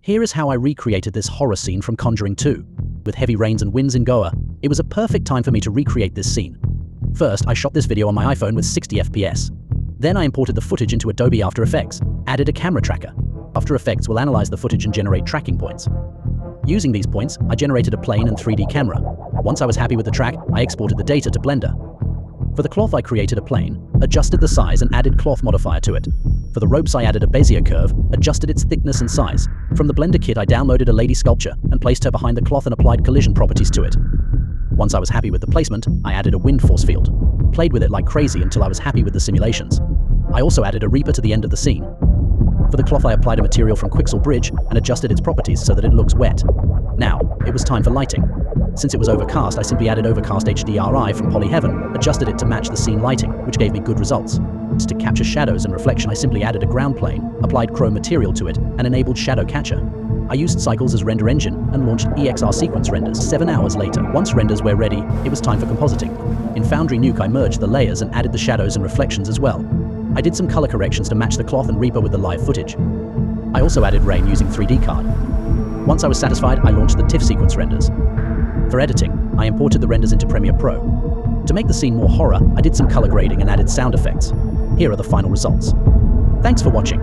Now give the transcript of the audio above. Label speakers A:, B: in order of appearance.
A: Here is how I recreated this horror scene from Conjuring 2. With heavy rains and winds in Goa, it was a perfect time for me to recreate this scene. First, I shot this video on my iPhone with 60 FPS. Then I imported the footage into Adobe After Effects, added a camera tracker. After Effects will analyze the footage and generate tracking points. Using these points, I generated a plane and 3D camera. Once I was happy with the track, I exported the data to Blender. For the cloth, I created a plane, adjusted the size and added cloth modifier to it. For the ropes, I added a Bezier curve, adjusted its thickness and size. From the Blender kit, I downloaded a lady sculpture and placed her behind the cloth and applied collision properties to it. Once I was happy with the placement, I added a wind force field. Played with it like crazy until I was happy with the simulations. I also added a reaper to the end of the scene. For the cloth, I applied a material from Quixel Bridge and adjusted its properties so that it looks wet. Now, it was time for lighting. Since it was overcast, I simply added Overcast HDRI from Polyheaven, adjusted it to match the scene lighting, which gave me good results. To capture shadows and reflection, I simply added a ground plane, applied chrome material to it, and enabled Shadow Catcher. I used Cycles as render engine and launched EXR sequence renders 7 hours later. Once renders were ready, it was time for compositing. In Foundry Nuke, I merged the layers and added the shadows and reflections as well. I did some color corrections to match the cloth and Reaper with the live footage. I also added rain using 3D card. Once I was satisfied, I launched the TIFF sequence renders. For editing, I imported the renders into Premiere Pro. To make the scene more horror, I did some color grading and added sound effects. Here are the final results. Thanks for watching.